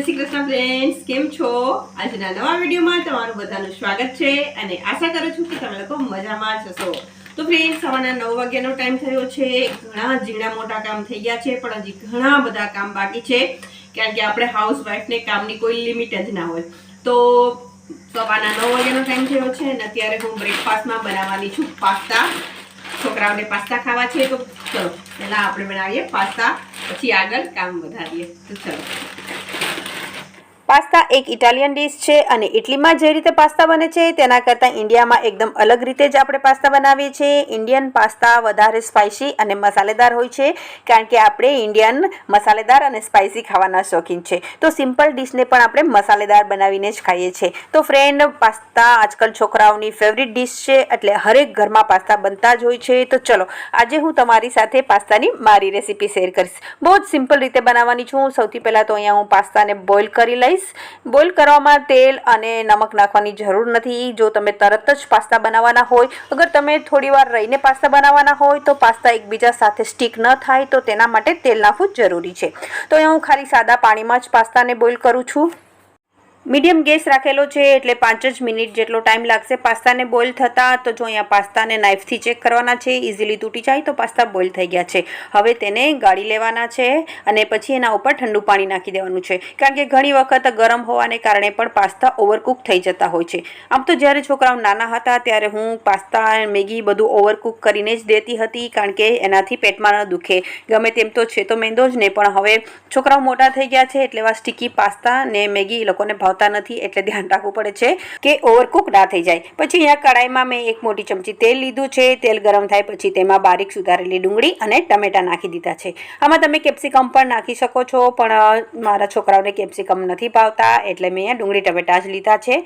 જય શ્રી કૃષ્ણ ફ્રેન્ડ્સ, કેમ છો? આજના નવા વિડીયોમાં તમારું બધાનું સ્વાગત છે અને આશા કરું છું કે તમે લોકો મજામાં જ હશો. તો ફ્રેન્ડ્સ, સવારના 9 વાગ્યાનો ટાઈમ થયો છે. ઘણા ઝીણા મોટા કામ થઈ ગયા છે, પણ હજી ઘણા બધા કામ બાકી છે, કારણ કે આપણે હાઉસવાઈફને કામની કોઈ લિમિટ જ ના હોય. તો સવારના 9 વાગ્યાનો ટાઈમ થયો છે અને અત્યારે હું બ્રેકફાસ્ટમાં બનાવવાની છું પાસ્તા. છોકરાઓને પાસ્તા ખાવા છે, તો ચલો પહેલા આપણે બનાવીએ પાસ્તા, પછી આગળ કામ વધારીએ. તો ચલો. પાસ્તા એક ઇટાલિયન ડિશ છે અને ઇટલીમાં જે રીતે પાસ્તા બને છે તેના કરતાં ઇન્ડિયામાં એકદમ અલગ રીતે જ આપણે પાસ્તા બનાવીએ છીએ. ઇન્ડિયન પાસ્તા વધારે સ્પાઇસી અને મસાલેદાર હોય છે, કારણ કે આપણે ઇન્ડિયન મસાલેદાર અને સ્પાઇસી ખાવાના શોખીન છે. તો સિમ્પલ ડિશને પણ આપણે મસાલેદાર બનાવીને જ ખાઈએ છીએ. તો ફ્રેન્ડ, પાસ્તા આજકાલ છોકરાઓની ફેવરિટ ડિશ છે, એટલે હરેક ઘરમાં પાસ્તા બનતા જ હોય છે. તો ચલો, આજે હું તમારી સાથે પાસ્તાની મારી રેસીપી શેર કરીશ. બહુ જ સિમ્પલ રીતે બનાવવાની છું. સૌથી પહેલાં તો અહીંયા હું પાસ્તાને બોઇલ કરી લઈશ. બોઇલ કરવામાં તેલ અને નમક નાખવાની જરૂર નથી. જો તમે તરત જ પાસ્તા બનાવવાના હોય, અગર તમે થોડી વાર રહીને પાસ્તા બનાવવાના હોય તો પાસ્તા એકબીજા સાથે સ્ટીક ન થાય, તો તેના માટે તેલ નાખવું જરૂરી છે. તો અહીંયા હું ખાલી સાદા પાણીમાં જ પાસ્તાને બોઇલ કરું છું. મીડિયમ ગેસ રાખેલો છે, એટલે 5 જ મિનિટ જેટલો ટાઈમ લાગશે પાસ્તાને બોઇલ થતાં. તો જો અહીંયા પાસ્તાને નાઇફથી ચેક કરવાના છે, ઇઝીલી તૂટી જાય તો પાસ્તા બોઇલ થઈ ગયા છે. હવે તેને ગાળી લેવાના છે અને પછી એના ઉપર ઠંડુ પાણી નાખી દેવાનું છે, કારણ કે ઘણી વખત ગરમ હોવાને કારણે પણ પાસ્તા ઓવરકુક થઈ જતા હોય છે. આમ તો જ્યારે છોકરાઓ નાના હતા ત્યારે હું પાસ્તા મેગી બધું ઓવરકુક કરીને જ દેતી હતી, કારણ કે એનાથી પેટમાં ન દુખે. ગમે તેમ તો છે તો મેંદો જ નહીં, પણ હવે છોકરાઓ મોટા થઈ ગયા છે એટલે એવા સ્ટીકી પાસ્તા ને મેગી એ લોકોને નથી, એટલે ધ્યાન રાખવું પડે છે કે ઓવરકુક ના થઈ જાય. પછી અહીંયા કડાઈમાં મેં 1 મોટી ચમચી તેલ લીધું છે. તેલ ગરમ થાય પછી તેમાં બારીક સુધારેલી ડુંગળી અને ટમેટા નાખી દીધા છે. આમાં તમે કેપ્સિકમ પણ નાખી શકો છો, પણ મારા છોકરાઓને કેપ્સિકમ નથી ભાવતા, એટલે મેં અહીંયા ડુંગળી ટમેટા જ લીધા છે.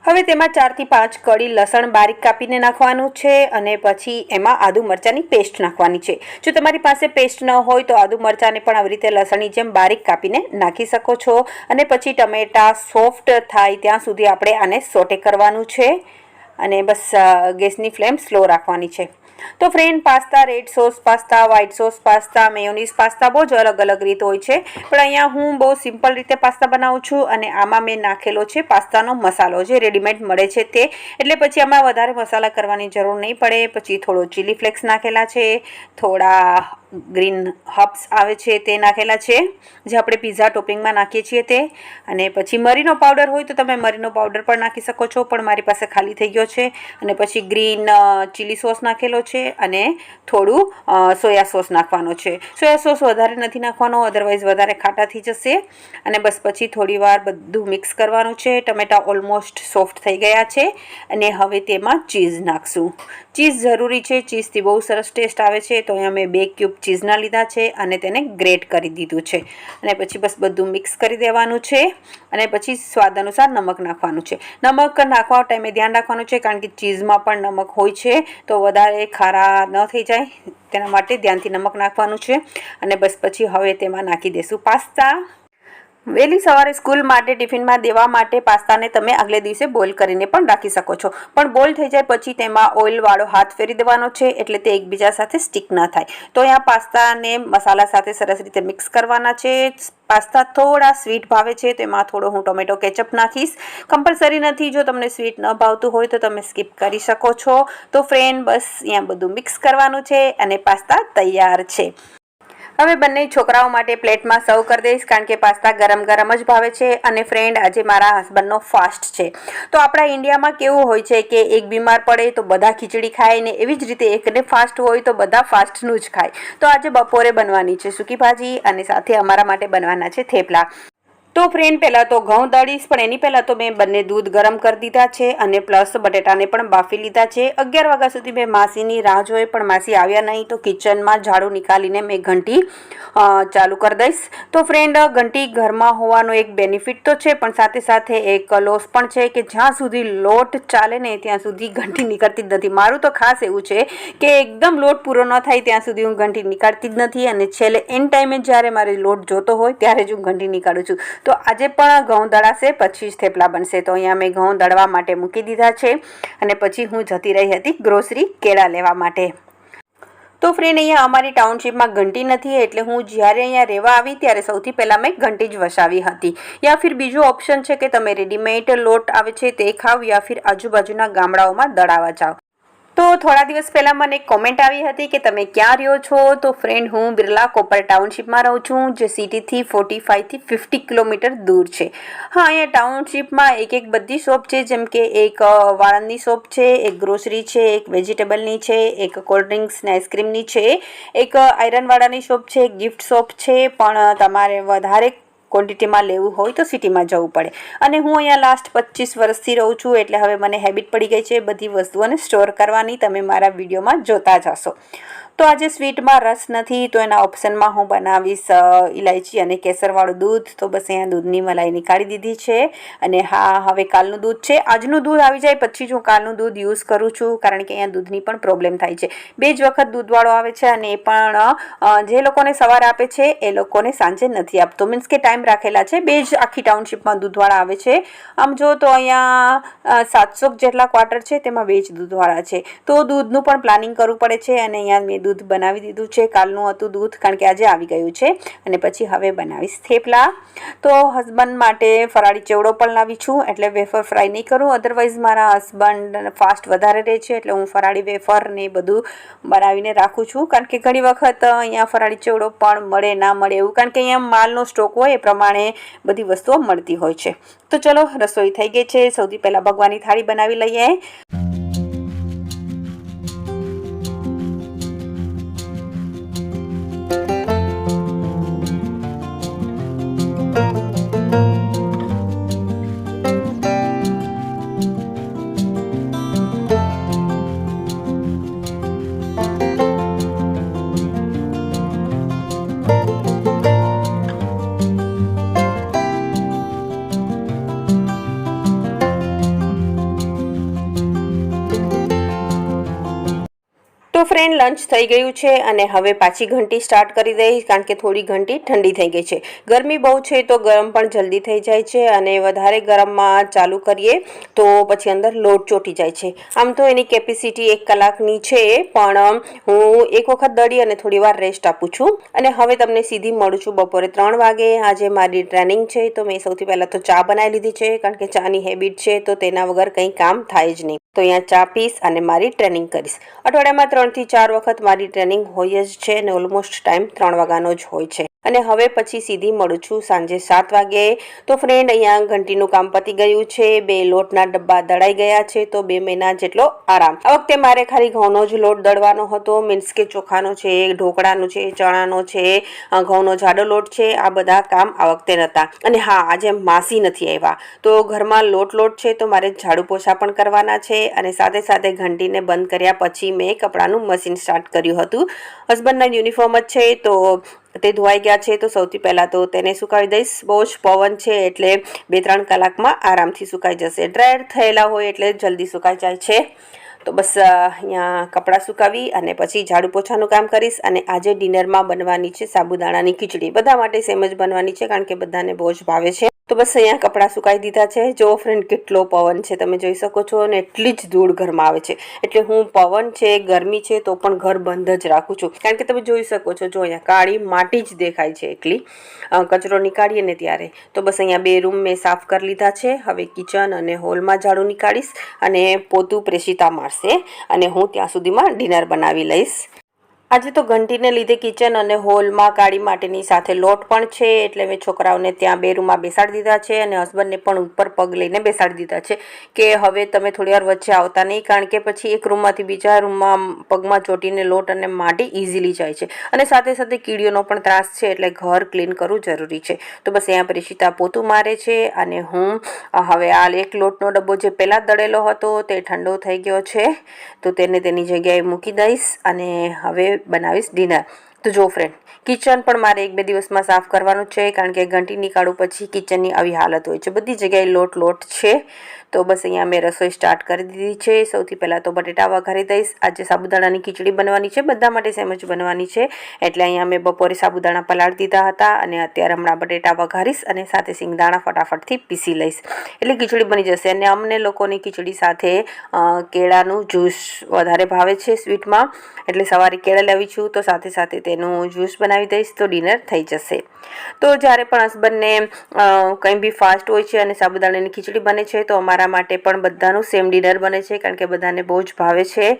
હવે તેમાં 4 થી 5 કળી લસણ બારીક કાપીને નાખવાનું છે અને પછી એમાં આદુ મરચાંની પેસ્ટ નાખવાની છે. જો તમારી પાસે પેસ્ટ ન હોય તો આદુ મરચાંને પણ આવી રીતે લસણની જેમ બારીક કાપીને નાખી શકો છો. અને પછી ટમેટા સોફ્ટ થાય ત્યાં સુધી આપણે આને સોટે કરવાનું છે અને બસ ગેસની ફ્લેમ સ્લો રાખવાની છે. તો friend, pasta red sauce pasta, white sauce pasta, mayonnaise pasta બહુ જ અલગ અલગ રીત હોય છે, પણ અહીંયા હું બહુ સિમ્પલ રીતે પાસ્તા બનાવું છું અને આમાં મેં નાખેલો છે પાસ્તાનો મસાલો, જે રેડીમેડ મળે છે તે. એટલે પછી આમાં વધારે મસાલા કરવાની જરૂર નહીં પડે. પછી થોડો ચીલી ફ્લેક્સ નાખેલા છે, થોડા ગ્રીન હર્બ્સ આવે છે તે નાખેલા છે, જે આપણે પિઝા ટોપિંગમાં નાખીએ છીએ તે. અને પછી મરીનો પાવડર હોય તો તમે મરીનો પાવડર પણ નાખી શકો છો, પણ મારી પાસે ખાલી થઈ ગયો છે. અને પછી ગ્રીન ચીલી સોસ નાખેલો છે અને થોડું સોયા સોસ નાખવાનો છે. સોયા સોસ વધારે નથી નાખવાનો, અધરવાઇઝ વધારે ખાટા થઈ જશે. અને બસ પછી થોડી વાર બધું મિક્સ કરવાનું છે. ટમેટા ઓલમોસ્ટ સોફ્ટ થઈ ગયા છે અને હવે તેમાં ચીઝ નાખશું. ચીઝ જરૂરી છે, ચીઝથી બહુ સરસ ટેસ્ટ આવે છે. તો અહીંયા મેં 2 ક્યુબ ચીઝના લીધા છે અને તેને ગ્રેટ કરી દીધું છે. અને પછી બસ બધું મિક્સ કરી દેવાનું છે અને પછી સ્વાદ અનુસાર નમક નાખવાનું છે. નમક નાખવા ટાઈમે ધ્યાન રાખવાનું છે, કારણ કે ચીઝમાં પણ નમક હોય છે, તો વધારે ખારા ન થઈ જાય તેના માટે ધ્યાનથી નમક નાખવાનું છે. અને બસ પછી હવે તેમાં નાખી દઈશું પાસ્તા. વહેલી સવારે સ્કૂલ માટે ટિફિનમાં દેવા માટે પાસ્તાને તમે આગલે દિવસે બોઇલ કરીને પણ રાખી શકો છો, પણ બોઇલ થઈ જાય પછી તેમાં ઓઇલવાળો હાથ ફેરી દેવાનો છે, એટલે તે એકબીજા સાથે સ્ટીક ન થાય. તો અહીંયા પાસ્તાને મસાલા સાથે સરસ રીતે મિક્સ કરવાના છે. પાસ્તા થોડા સ્વીટ ભાવે છે, તો એમાં થોડો હું ટોમેટો કેચઅપ નાખીશ. કમ્પલસરી નથી, જો તમને સ્વીટ ન ભાવતું હોય તો તમે સ્કીપ કરી શકો છો. તો ફ્રેન્ડ, બસ અહીંયા બધું મિક્સ કરવાનું છે અને પાસ્તા તૈયાર છે. હવે બંને છોકરાઓ માટે પ્લેટમાં સર્વ કરી દઈશ, કારણ કે પાસ્તા ગરમ ગરમ જ ભાવે છે. અને ફ્રેન્ડ, આજે મારા હસબન્ડનો ફાસ્ટ છે. તો આપણા ઇન્ડિયામાં કેવું હોય છે કે એક બીમાર પડે તો બધા ખીચડી ખાય ને, એવી જ રીતે એકને ફાસ્ટ હોય તો બધા ફાસ્ટનું જ ખાય. તો આજે બપોરે બનવાની છે સૂકી ભાજી અને સાથે અમારા માટે બનવાના છે થેપલા. તો ફ્રેન્ડ, પહેલાં તો ઘઉં દળીશ, પણ એની પહેલાં તો મેં બંને દૂધ ગરમ કરી દીધા છે અને પ્લસ બટેટાને પણ બાફી લીધા છે. 11 વાગ્યા સુધી મેં માસીની રાહ જોઈ, પણ માસી આવ્યા નહીં, તો કિચનમાં ઝાડુ નીકાળીને મેં ઘંટી ચાલુ કરી દઈશ. તો ફ્રેન્ડ, ઘંટી ઘરમાં હોવાનો એક બેનિફિટ તો છે, પણ સાથે સાથે એક લોસ પણ છે કે જ્યાં સુધી લોટ ચાલે ને ત્યાં સુધી ઘંટી નીકળતી જ નથી. મારું તો ખાસ એવું છે કે એકદમ લોટ પૂરો ન થાય ત્યાં સુધી હું ઘંટી નીકાળતી જ નથી, અને છેલ્લે એન ટાઈમે જ્યારે મારે લોટ જોતો હોય ત્યારે જ હું ઘંટી નીકાળું છું. તો આજે પણ ઘઉં દળાશે, પછી જ થેપલા બનશે. તો અહીંયા મેં ઘઉં દળવા માટે મૂકી દીધા છે અને પછી હું જતી રહી હતી ગ્રોસરી કેળા લેવા માટે. તો ફ્રેન્ડ, અહીંયા અમારી ટાઉનશીપમાં ઘંટી નથી, એટલે હું જ્યારે અહીંયા રહેવા આવી ત્યારે સૌથી પહેલાં મેં ઘંટી જ વસાવી હતી. યા ફિર બીજો ઓપ્શન છે કે તમે રેડીમેડ લોટ આવે છે તે ખાવ, યા ફિર આજુબાજુના ગામડાઓમાં દળાવા જાઓ. તો થોડા દિવસ પહેલાં મને એક કોમેન્ટ આવી હતી કે તમે ક્યાં રહ્યો છો? તો ફ્રેન્ડ, હું બિરલા કોપર ટાઉનશીપમાં રહું છું, જે સિટીથી 45 થી 50 કિલોમીટર દૂર છે. હા, અહીંયા ટાઉનશીપમાં એક બધી શોપ છે, જેમ કે એક વાળંદની શોપ છે, એક ગ્રોસરી છે, એક વેજીટેબલની છે, એક કોલ્ડ ડ્રિંક્સ ને આઈસ્ક્રીમની છે, એક આયરનવાળાની શોપ છે, ગિફ્ટ શોપ છે. પણ તમારે વધારે ક્વોન્ટિટીમાં લેવું હોય તો સિટીમાં જવું પડે. અને હું અહીંયા લાસ્ટ 25 વર્ષથી રહું છું, એટલે હવે મને હેબિટ પડી ગઈ છે બધી વસ્તુઓને સ્ટોર કરવાની. તમે મારા વિડીયોમાં જોતા જ હશો. તો આજે સ્વીટમાં રસ નથી, તો એના ઓપ્શનમાં હું બનાવીશ ઇલાયચી અને કેસરવાળું દૂધ. તો બસ અહીંયા દૂધની મલાઈ નીકાળી દીધી છે. અને હા, હવે કાલનું દૂધ છે. આજનું દૂધ આવી જાય પછી જ હું કાલનું દૂધ યુઝ કરું છું, કારણ કે અહીંયા દૂધની પણ પ્રોબ્લેમ થાય છે. 2 જ વખત દૂધવાળો આવે છે, અને એ પણ જે લોકોને સવારે આપે છે એ લોકોને સાંજે નથી આપતો. મીન્સ કે ટાઈમ રાખેલા છે. 2 જ આખી ટાઉનશીપમાં દૂધવાળા આવે છે. આમ જો તો અહીંયા 700 જેટલા ક્વાર્ટર છે, તેમાં 2 જ દૂધવાળા છે. તો દૂધનું પણ પ્લાનિંગ કરવું પડે છે. અને અહીંયા મેં દૂધ બનાવી દીધું છે. કાલનું હતું દૂધ, કારણ કે આજે આવી ગયું છે. અને પછી હવે બનાવીશ થેપલા. તો હસબન્ડ માટે ફરાળી ચેવડો પણ લાવી છું, એટલે વેફર ફ્રાય નહીં કરું. અધરવાઇઝ મારા હસબન્ડ ફાસ્ટ વધારે રહે છે, એટલે હું ફરાળી વેફર ને બધું બનાવીને રાખું છું. કારણ કે ઘણી વખત અહીંયા ફરાળી ચેવડો પણ મળે ના મળે એવું, કારણ કે અહીંયા માલનો સ્ટોક હોય એ પ્રમાણે બધી વસ્તુઓ મળતી હોય છે. તો ચલો, રસોઈ થઈ ગઈ છે. સૌથી પહેલાં ભગવાનની થાળી બનાવી લઈએ. તો ફ્રેન્ડ, લંચ થઈ ગયું છે અને હવે પાછી ઘંટી સ્ટાર્ટ કરી દઈશ, કારણ કે થોડી ઘંટી ઠંડી થઈ ગઈ છે. ગરમી બહુ છે તો ગરમ પણ જલ્દી થઈ જાય છે, અને વધારે ગરમમાં ચાલુ કરીએ તો પછી અંદર લોટ ચોંટી જાય છે. આમ તો એની કેપેસિટી 1 કલાકની છે, પણ હું એક વખત દળી અને થોડી વાર રેસ્ટ આપું છું. અને હવે તમને સીધી મળું છું બપોરે 3 વાગે. આજે મારી ટ્રેનિંગ છે, તો મેં સૌથી પહેલાં તો ચા બનાવી લીધી છે, કારણ કે ચાની હેબિટ છે, તો તેના વગર કંઈ કામ થાય જ નહીં. તો અહીંયા ચા પીશ અને મારી ટ્રેનિંગ કરીશ. અઠવાડિયામાં 3 થી 4 વખત મારી ટ્રેનિંગ હોય જ છે, અને ઓલમોસ્ટ ટાઈમ 3 વાગ્યાનો જ હોય છે. અને હવે પછી સીધી મળું છું સાંજે 7 વાગે. તો ફ્રેન્ડ, અહીંયા ઘંટીનું કામ પતી ગયું છે. 2 લોટના ડબ્બા દળાઈ ગયા છે, તો 2 મહિના જેટલો આરામ. આ વખતે મારે ખાલી ઘઉંનો જ લોટ દળવાનો હતો. મીન્સ કે ચોખાનો છે, ઢોકળાનું છે, ચણાનો છે, ઘઉંનો જાડો લોટ છે. આ બધા કામ આ વખતે નહોતા. અને હા, આજે માસી નથી આવ્યા, તો ઘરમાં લોટ છે, તો મારે ઝાડુ પોછા પણ કરવાના છે. અને સાથે સાથે ઘંટીને બંધ કર્યા પછી મેં કપડાનું મશીન સ્ટાર્ટ કર્યું હતું. હસબન્ડના યુનિફોર્મ જ છે, તો તે ધોવાઈ ગયા છે. તો સૌથી પહેલાં તો તેને સુકાવી દઈશ. બહુ જ પવન છે, એટલે 2-3 કલાકમાં આરામથી સુકાઈ જશે. ડ્રાયર થયેલા હોય એટલે જલ્દી સુકાઈ જાય છે. તો બસ અહીંયા કપડાં સુકાવી અને પછી ઝાડુ પોછાનું કામ કરીશ. અને આજે ડિનરમાં બનવાની છે સાબુદાણાની ખીચડી. બધા માટે સેમ જ બનવાની છે, કારણ કે બધાને બહુ જ ભાવે છે. તો બસ અહીંયા કપડાં સુકાઈ દીધા છે. જો ફ્રેન્ડ, કેટલો પવન છે તમે જોઈ શકો છો, અને એટલી જ ધૂળ ઘરમાં આવે છે. એટલે હું પવન છે, ગરમી છે, તો પણ ઘર બંધ જ રાખું છું, કારણ કે તમે જોઈ શકો છો, જો અહીંયા કાળી માટી જ દેખાય છે એકલી. કચરો નીકાળીએ ને ત્યારે. તો બસ અહીંયા 2 રૂમ મેં સાફ કરી લીધા છે. હવે કિચન અને હોલમાં ઝાડુ નીકાળીશ, અને પોતું પ્રેષિતા મારશે, અને હું ત્યાં સુધીમાં ડિનર બનાવી લઈશ. આજે તો ઘંટીને લીધે કિચન અને હોલમાં કાળી માટીની સાથે લોટ પણ છે, એટલે મેં છોકરાઓને ત્યાં 2 રૂમમાં બેસાડી દીધા છે, અને હસબન્ડને પણ ઉપર પગ લઈને બેસાડી દીધા છે કે હવે તમે થોડી વાર વચ્ચે આવતા નહીં, કારણ કે પછી એક રૂમમાંથી બીજા રૂમમાં પગમાં ચોટીને લોટ અને માટી ઇઝીલી જાય છે. અને સાથે સાથે કીડીઓનો પણ ત્રાસ છે, એટલે ઘર ક્લીન કરવું જરૂરી છે. તો બસ અહીંયા પ્રેષિતા પોતું મારે છે, અને હું હવે આ 1 લોટનો ડબ્બો જે પહેલાં દળેલો હતો તે ઠંડો થઈ ગયો છે, તો તેને તેની જગ્યાએ મૂકી દઈશ. અને હવે બનાવીશ ડિનર. તો જો ફ્રેન્ડ, કિચન પણ મારે 1-2 દિવસમાં સાફ કરવાનું છે, કારણ કે ઘંટી નીકાળું પછી કિચનની આવી હાલત હોય છે, બધી જગ્યાએ લોટ છે. તો બસ અહીંયા મેં રસોઈ સ્ટાર્ટ કરી દીધી છે. સૌથી પહેલાં તો બટેટા વઘારી દઈશ. આજે સાબુદાણાની ખીચડી બનવાની છે, બધા માટે સેમ જ બનવાની છે, એટલે અહીંયા મેં બપોરે સાબુદાણા પલાળી દીધા હતા અને અત્યારે હમણાં બટેટા વઘારીશ અને સાથે સિંગદાણા ફટાફટથી પીસી લઈશ, એટલે ખીચડી બની જશે. અને અમને લોકોની ખીચડી સાથે કેળાનું જ્યુસ વધારે ભાવે છે સ્વીટમાં, એટલે સવારે કેળા લાવી છું તો સાથે સાથે તેનું જ્યુસ બનાવી દઈશ તો ડિનર થઈ જશે. તો જ્યારે પણ હસબન્ડને કંઈ બી ફાસ્ટ હોય છે અને સાબુદાણાની ખીચડી બને છે તો અમારા માટે પણ બધાનું સેમ ડિનર બને છે, કારણ કે બધાને બહુ જ ભાવે છે.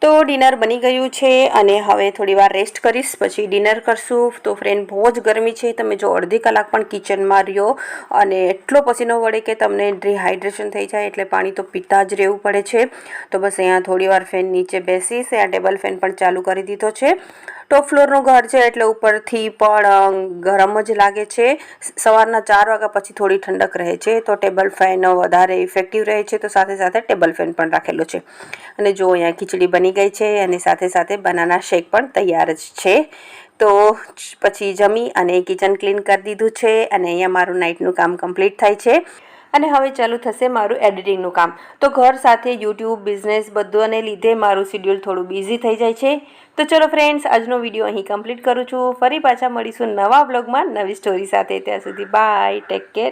તો ડિનર બની ગયું છે અને હવે થોડી વાર રેસ્ટ કરીશ, પછી ડિનર કરશું. તો ફ્રેન્ડ, બહુ જ ગરમી છે, તમે જો અડધી કલાક પણ કિચનમાં રહ્યો અને એટલો પસીનો વળે કે તમને ડિહાઇડ્રેશન થઈ જાય, એટલે પાણી તો પીતા જ રહેવું પડે છે. તો બસ અહીંયા થોડી વાર ફેન નીચે બેસીશ. અહીંયા ટેબલ ફેન પણ ચાલુ કરી દીધો છે. ટોપ ફ્લોરનું ઘર છે એટલે ઉપરથી પણ ગરમ જ લાગે છે. સવારના 4 વાગ્યા પછી થોડી ઠંડક રહે છે, તો ટેબલ ફેન વધારે ઇફેક્ટિવ રહે છે, તો સાથે સાથે ટેબલ ફેન પણ રાખેલો છે. અને જો અહીંયા ખીચડી બની ગઈ છે અને સાથે સાથે બનાના શેક પણ તૈયાર જ છે. તો પછી જમી અને કિચન ક્લીન કરી દીધું છે અને અહીંયા મારું નાઇટનું કામ કમ્પ્લીટ થાય છે. અને હવે ચાલુ થશે મારું એડિટિંગનું કામ. તો ઘર સાથે યુટ્યુબ બિઝનેસ બધુંને લીધે મારું શિડ્યુલ થોડું બિઝી થઈ જાય છે. તો ચલો ફ્રેન્ડ્સ, આજનો વિડીયો અહીં કમ્પ્લીટ કરું છું. ફરી પાછા મળીશું નવા બ્લોગમાં નવી સ્ટોરી સાથે. ત્યાં સુધી બાય, ટેક કેર.